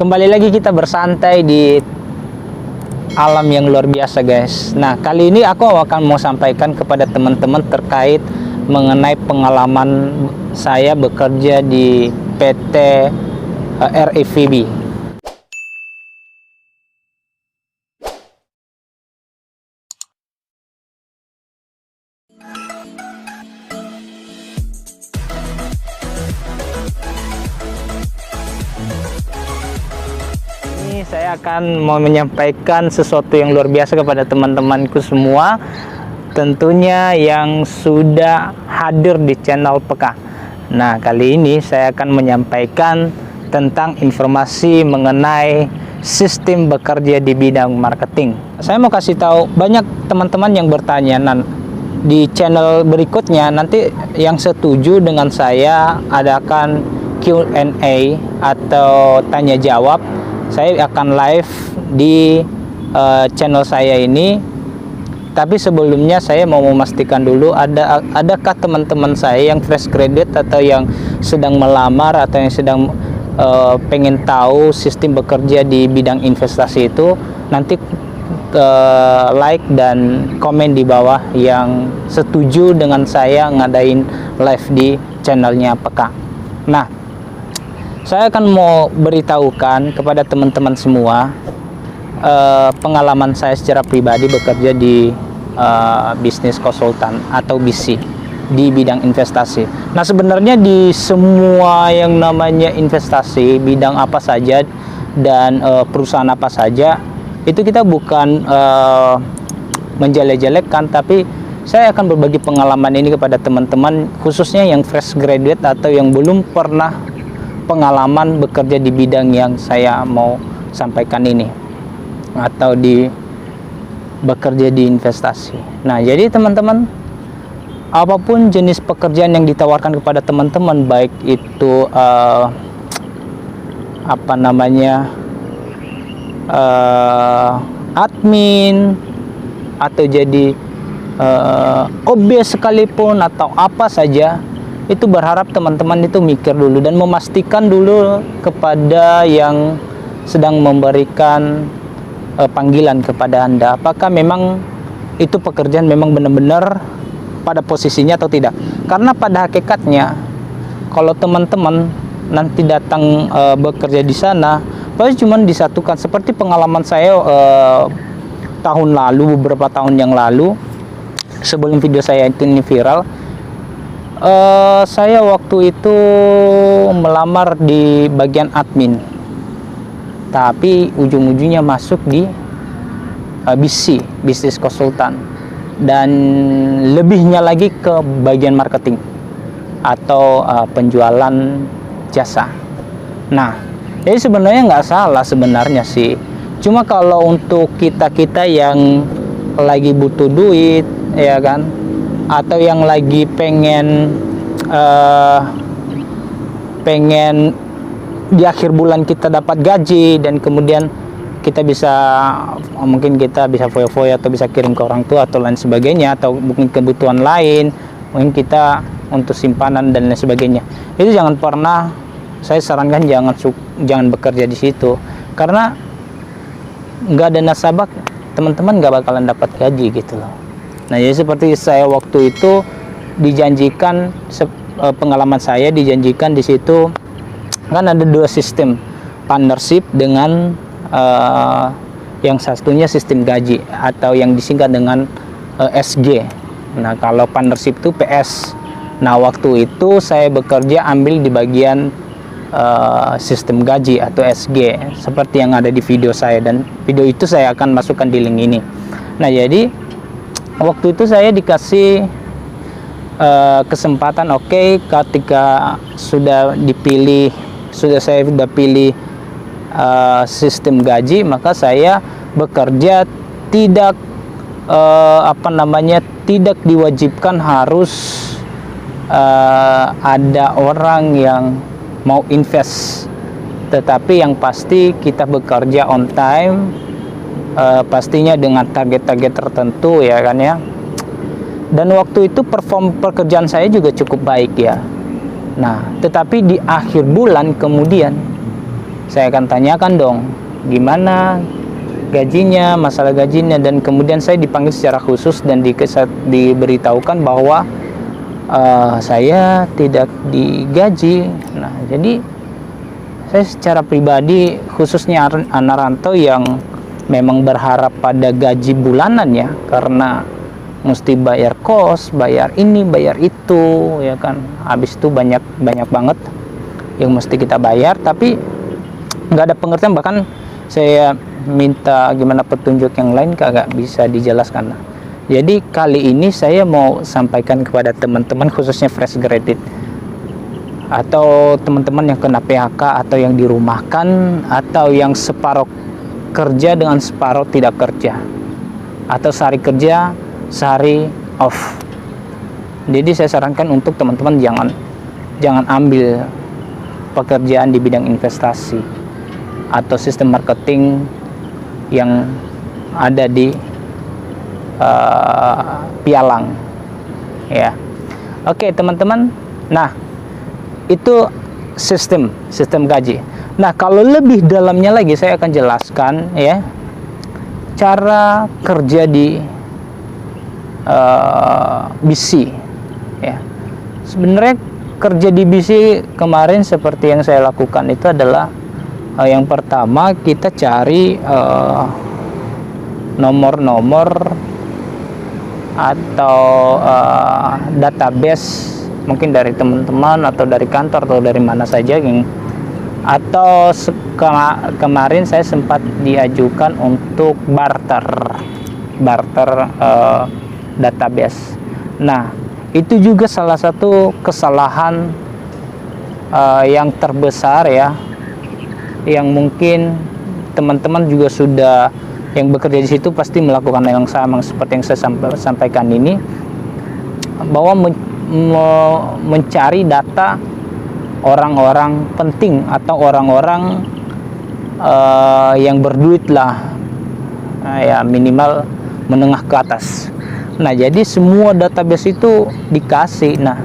Kembali lagi kita bersantai di alam yang luar biasa, guys. Nah, kali ini aku akan mau sampaikan kepada teman-teman terkait mengenai pengalaman saya bekerja di PT REVB. Ini saya akan mau menyampaikan sesuatu yang luar biasa kepada teman-temanku semua, tentunya yang sudah hadir di channel Peka. Nah, kali ini saya akan menyampaikan tentang informasi mengenai sistem bekerja di bidang marketing. Saya mau kasih tahu, banyak teman-teman yang bertanya di channel berikutnya, nanti yang setuju dengan saya adakan Q&A atau tanya jawab. Saya akan live di channel saya ini. Tapi sebelumnya saya mau memastikan dulu, adakah teman-teman saya yang fresh graduate atau yang sedang melamar atau yang sedang pengen tahu sistem bekerja di bidang investasi itu. Nanti like dan komen di bawah yang setuju dengan saya ngadain live di channelnya Peka. Nah, saya akan mau beritahukan kepada teman-teman semua pengalaman saya secara pribadi bekerja di bisnis konsultan atau BC di bidang investasi. Nah, sebenarnya di semua yang namanya investasi, bidang apa saja dan perusahaan apa saja, itu kita bukan menjelek-jelekkan, tapi saya akan berbagi pengalaman ini kepada teman-teman, khususnya yang fresh graduate atau yang belum pernah pengalaman bekerja di bidang yang saya mau sampaikan ini, atau bekerja di investasi. Nah, jadi teman-teman, apapun jenis pekerjaan yang ditawarkan kepada teman-teman, baik itu admin atau jadi OB sekalipun atau apa saja, itu berharap teman-teman itu mikir dulu dan memastikan dulu kepada yang sedang memberikan panggilan kepada Anda, apakah memang itu pekerjaan memang benar-benar pada posisinya atau tidak. Karena pada hakikatnya, kalau teman-teman nanti datang bekerja di sana, pasti cuma disatukan. Seperti pengalaman saya tahun lalu, beberapa tahun yang lalu, sebelum video saya ini viral, saya waktu itu melamar di bagian admin, tapi ujung-ujungnya masuk di BC, bisnis konsultan, dan lebihnya lagi ke bagian marketing atau penjualan jasa. Nah, jadi sebenarnya nggak salah sebenarnya sih. Cuma kalau untuk kita-kita yang lagi butuh duit, ya kan, atau yang lagi pengen di akhir bulan kita dapat gaji, dan kemudian kita mungkin kita bisa foya-foya atau bisa kirim ke orang tua atau lain sebagainya, atau mungkin kebutuhan lain, mungkin kita untuk simpanan dan lain sebagainya, itu jangan pernah, saya sarankan jangan bekerja di situ, karena nggak ada nasabah, teman-teman nggak bakalan dapat gaji gitu loh. Nah, jadi seperti saya waktu itu dijanjikan, pengalaman saya dijanjikan di situ kan ada dua sistem, partnership dengan yang satunya sistem gaji atau yang disingkat dengan SG. Nah, kalau partnership itu PS. Nah, waktu itu saya bekerja ambil di bagian sistem gaji atau SG, seperti yang ada di video saya, dan video itu saya akan masukkan di link ini. Nah, jadi waktu itu saya dikasih kesempatan, oke, ketika saya sudah pilih sistem gaji, maka saya bekerja tidak tidak diwajibkan harus ada orang yang mau invest, tetapi yang pasti kita bekerja on time, pastinya dengan target-target tertentu, ya kan ya. Dan waktu itu perform pekerjaan saya juga cukup baik ya. Nah, tetapi di akhir bulan kemudian saya akan tanyakan dong gimana gajinya, masalah gajinya, dan kemudian saya dipanggil secara khusus dan diberitahukan bahwa saya tidak digaji. Nah, jadi saya secara pribadi, khususnya anak rantau yang memang berharap pada gaji bulanan ya, karena mesti bayar kos, bayar ini, bayar itu, ya kan. Habis itu banyak banget yang mesti kita bayar, tapi nggak ada pengertian. Bahkan saya minta gimana petunjuk yang lain kagak bisa dijelaskan. Jadi kali ini saya mau sampaikan kepada teman-teman, khususnya fresh graduate atau teman-teman yang kena PHK atau yang dirumahkan atau yang separuh kerja dengan separuh tidak kerja, atau sehari kerja sehari off. Jadi saya sarankan untuk teman-teman jangan ambil pekerjaan di bidang investasi atau sistem marketing yang ada di pialang ya. Oke teman-teman, nah itu sistem gaji. Nah, kalau lebih dalamnya lagi saya akan jelaskan ya cara kerja di BC ya. Sebenarnya kerja di BC kemarin seperti yang saya lakukan itu adalah yang pertama kita cari nomor-nomor atau database, mungkin dari teman-teman atau dari kantor atau dari mana saja yang, atau kemarin saya sempat diajukan untuk barter database. Nah, itu juga salah satu kesalahan yang terbesar ya, yang mungkin teman-teman juga sudah yang bekerja di situ pasti melakukan yang sama seperti yang saya sampaikan ini, bahwa mencari data orang-orang penting atau orang-orang yang berduit lah, ya minimal menengah ke atas. Nah, jadi semua database itu dikasih. Nah,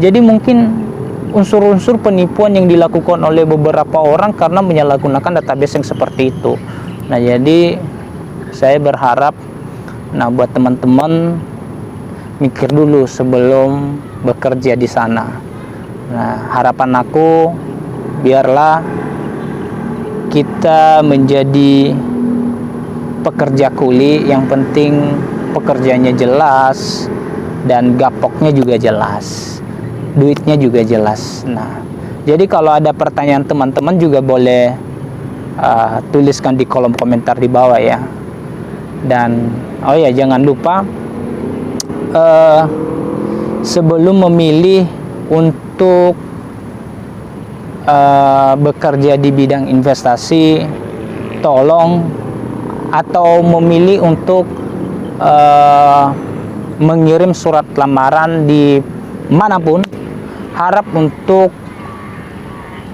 jadi mungkin unsur-unsur penipuan yang dilakukan oleh beberapa orang karena menyalahgunakan database yang seperti itu. Nah, jadi saya berharap, nah buat teman-teman mikir dulu sebelum bekerja di sana. Nah, harapan aku biarlah kita menjadi pekerja kuli, yang penting pekerjaannya jelas dan gapoknya juga jelas, duitnya juga jelas. Nah, jadi kalau ada pertanyaan teman-teman juga boleh tuliskan di kolom komentar di bawah ya. Dan oh ya, jangan lupa sebelum memilih untuk bekerja di bidang investasi, tolong, atau memilih untuk mengirim surat lamaran di manapun, harap untuk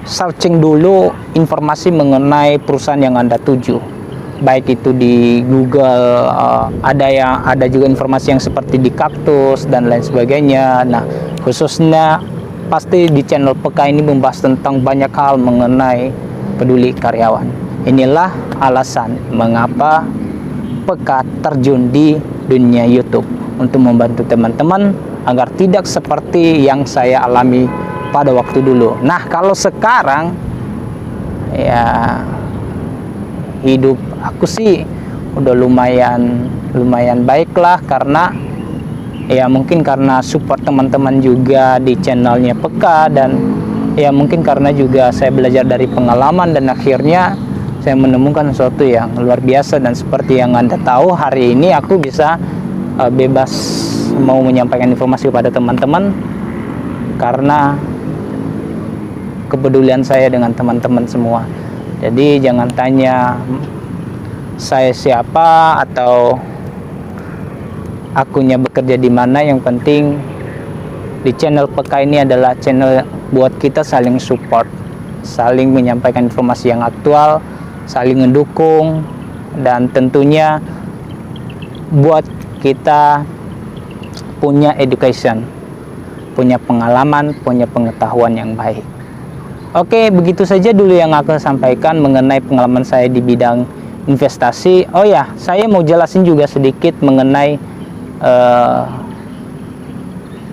searching dulu informasi mengenai perusahaan yang Anda tuju, baik itu di Google, ada juga informasi yang seperti di Kaktus dan lain sebagainya. Nah, khususnya pasti di channel PK ini membahas tentang banyak hal mengenai peduli karyawan. Inilah alasan mengapa PK terjun di dunia YouTube, untuk membantu teman-teman agar tidak seperti yang saya alami pada waktu dulu. Nah, kalau sekarang ya hidup aku sih udah lumayan baik lah, karena ya mungkin karena support teman-teman juga di channelnya PK, dan ya mungkin karena juga saya belajar dari pengalaman dan akhirnya saya menemukan sesuatu yang luar biasa. Dan seperti yang Anda tahu, hari ini aku bisa bebas mau menyampaikan informasi kepada teman-teman karena kepedulian saya dengan teman-teman semua. Jadi jangan tanya saya siapa atau akunnya bekerja di mana, yang penting di channel PK ini adalah channel buat kita saling support, saling menyampaikan informasi yang aktual, saling mendukung, dan tentunya buat kita punya education, punya pengalaman, punya pengetahuan yang baik. Oke, begitu saja dulu yang aku sampaikan mengenai pengalaman saya di bidang investasi. Oh ya, saya mau jelasin juga sedikit mengenai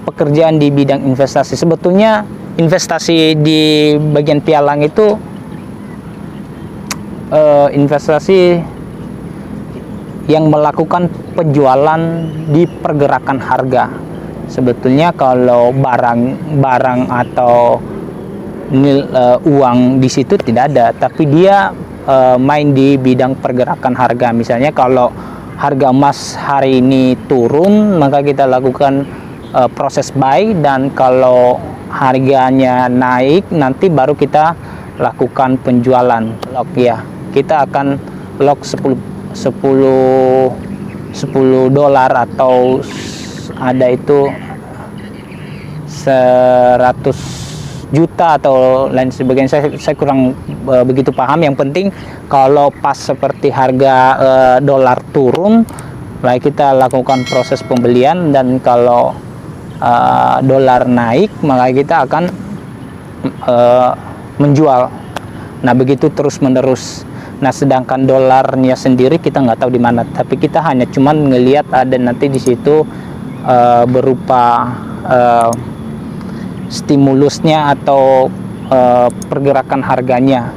pekerjaan di bidang investasi. Sebetulnya investasi di bagian pialang itu investasi yang melakukan penjualan di pergerakan harga. Sebetulnya kalau barang atau uang di situ tidak ada, tapi dia main di bidang pergerakan harga. Misalnya kalau harga emas hari ini turun, maka kita lakukan proses buy, dan kalau harganya naik nanti baru kita lakukan penjualan lock ya. Kita akan lock 10 dolar atau ada itu 100 juta atau lain sebagainya. Saya kurang begitu paham. Yang penting kalau pas seperti harga dolar turun, lalu kita lakukan proses pembelian, dan kalau dolar naik maka kita akan menjual. Nah, begitu terus menerus. Nah, sedangkan dolarnya sendiri kita nggak tahu di mana, tapi kita hanya cuman ngelihat ada nanti di situ berupa stimulusnya atau pergerakan harganya.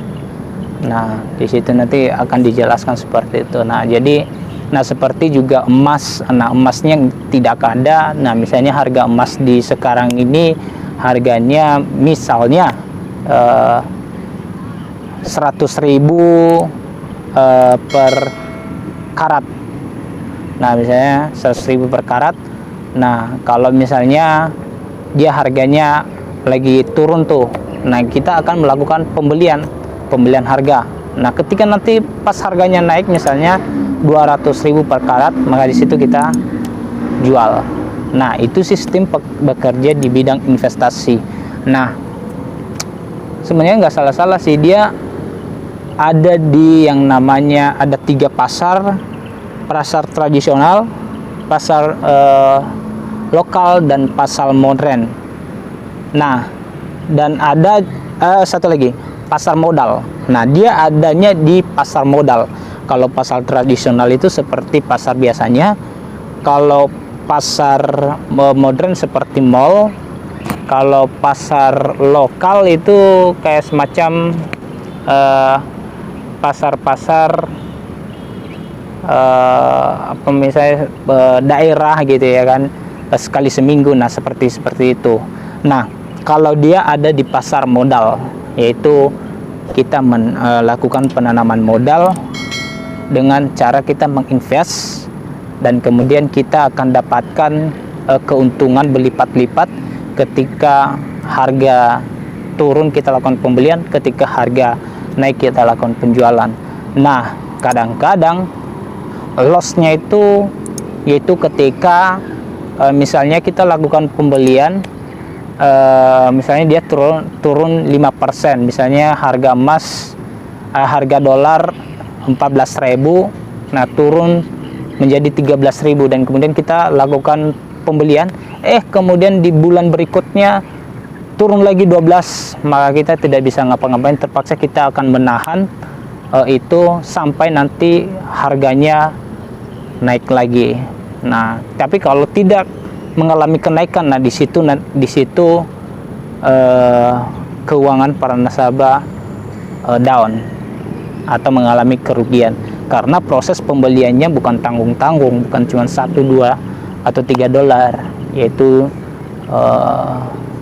Nah, di situ nanti akan dijelaskan seperti itu. Nah, jadi seperti juga emas. Nah, emasnya tidak ada. Nah, misalnya harga emas di sekarang ini harganya misalnya 100.000 per karat. Nah, misalnya 100.000 per karat. Nah, kalau misalnya dia harganya lagi turun tuh, nah kita akan melakukan pembelian harga. Nah, ketika nanti pas harganya naik misalnya 200.000 per karat, maka di situ kita jual. Nah, itu sistem bekerja di bidang investasi. Nah, sebenarnya nggak salah-salah sih, dia ada di yang namanya ada 3 pasar tradisional, pasar lokal, dan pasar modern. Nah, dan ada satu lagi, pasar modal. Nah, dia adanya di pasar modal. Kalau pasar tradisional itu seperti pasar biasanya. Kalau pasar modern seperti mall. Kalau pasar lokal itu kayak semacam pasar-pasar apa misalnya daerah gitu ya kan, sekali seminggu. Nah, seperti itu. Nah, kalau dia ada di pasar modal, yaitu kita melakukan penanaman modal dengan cara kita menginvest, dan kemudian kita akan dapatkan keuntungan berlipat-lipat. Ketika harga turun kita lakukan pembelian, ketika harga naik kita lakukan penjualan. Nah, kadang-kadang lossnya itu yaitu ketika misalnya kita lakukan pembelian, misalnya dia turun 5%, misalnya harga emas harga dolar 14.000, nah turun menjadi 13.000, dan kemudian kita lakukan pembelian, kemudian di bulan berikutnya turun lagi 12, maka kita tidak bisa ngapa-ngapain, terpaksa kita akan menahan itu sampai nanti harganya naik lagi. Nah, tapi kalau tidak mengalami kenaikan, nah di situ keuangan para nasabah down atau mengalami kerugian, karena proses pembeliannya bukan tanggung-tanggung, bukan cuma 1, 2 atau 3 dolar, yaitu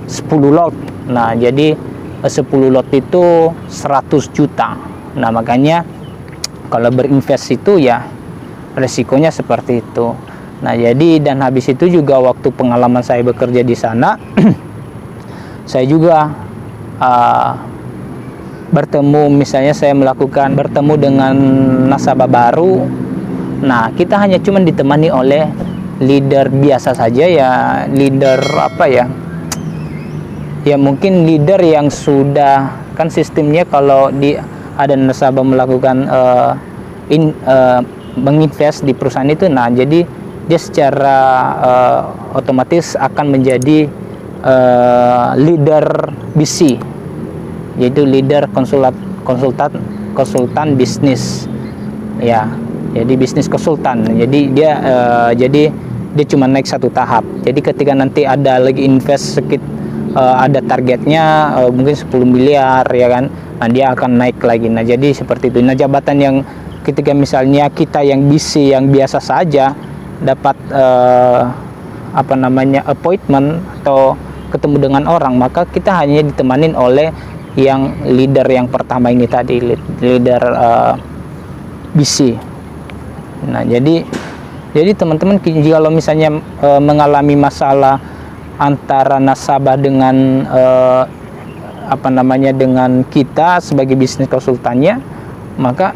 10 lot. Nah, jadi 10 lot itu 100 juta. Nah, makanya kalau berinvest itu ya resikonya seperti itu. Nah, jadi dan habis itu juga waktu pengalaman saya bekerja di sana saya juga misalnya saya bertemu dengan nasabah baru. Nah, kita hanya cuma ditemani oleh leader biasa saja ya, leader apa ya, ya mungkin leader yang sudah, kan sistemnya kalau ada nasabah melakukan menginvest di perusahaan itu, nah jadi dia secara otomatis akan menjadi leader BC. yaitu leader konsultan bisnis ya. Jadi bisnis konsultan. Jadi dia cuma naik satu tahap. Jadi ketika nanti ada lagi invest ada targetnya mungkin 10 miliar ya kan, nah dia akan naik lagi. Nah jadi seperti itu. Nah jabatan yang ketika misalnya kita yang busy, yang biasa saja dapat appointment atau ketemu dengan orang, maka kita hanya ditemanin oleh yang leader yang pertama ini tadi, leader busy. Nah jadi teman-teman, kalau misalnya mengalami masalah antara nasabah dengan dengan kita sebagai bisnis konsultannya, maka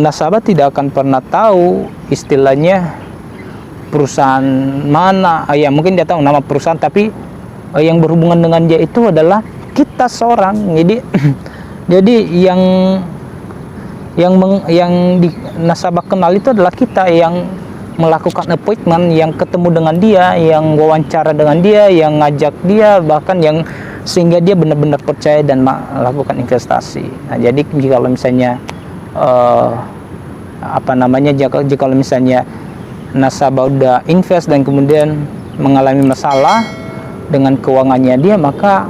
nasabah tidak akan pernah tahu istilahnya perusahaan mana. Ya mungkin dia tahu nama perusahaan, tapi yang berhubungan dengan dia itu adalah kita seorang. Jadi yang nasabah kenal itu adalah kita yang melakukan appointment, yang ketemu dengan dia, yang wawancara dengan dia, yang ngajak dia, bahkan yang sehingga dia benar-benar percaya dan melakukan investasi. Nah, jadi jika misalnya jika misalnya nasabah udah invest dan kemudian mengalami masalah dengan keuangannya dia, maka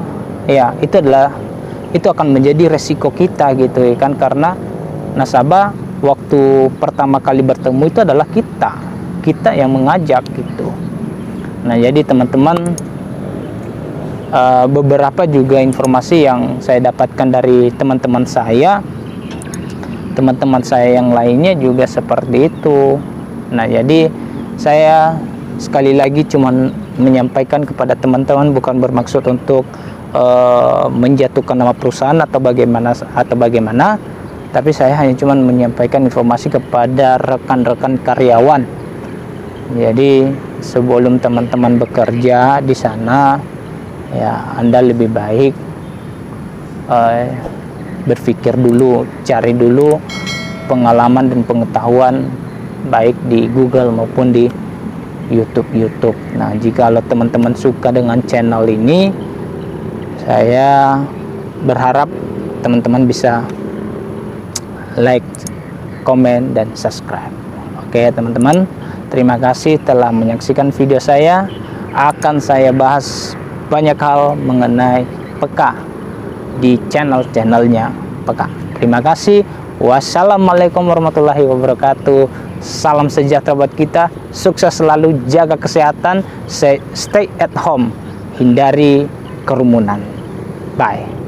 ya itu akan menjadi resiko kita gitu ya kan, karena nasabah waktu pertama kali bertemu itu adalah kita yang mengajak gitu. Nah jadi teman-teman, beberapa juga informasi yang saya dapatkan dari teman-teman saya yang lainnya juga seperti itu. Nah jadi saya sekali lagi cuman menyampaikan kepada teman-teman, bukan bermaksud untuk menjatuhkan nama perusahaan atau bagaimana, tapi saya hanya cuman menyampaikan informasi kepada rekan-rekan karyawan. Jadi sebelum teman-teman bekerja di sana, ya Anda lebih baik berpikir dulu, cari dulu pengalaman dan pengetahuan baik di Google maupun di YouTube. Nah, jika teman-teman suka dengan channel ini, saya berharap teman-teman bisa like, komen, dan subscribe. Oke teman-teman, terima kasih telah menyaksikan video saya. Akan saya bahas banyak hal mengenai peka di channelnya peka. Terima kasih. Wassalamualaikum warahmatullahi wabarakatuh. Salam sejahtera buat kita. Sukses selalu, jaga kesehatan, stay at home, hindari kerumunan. Bye.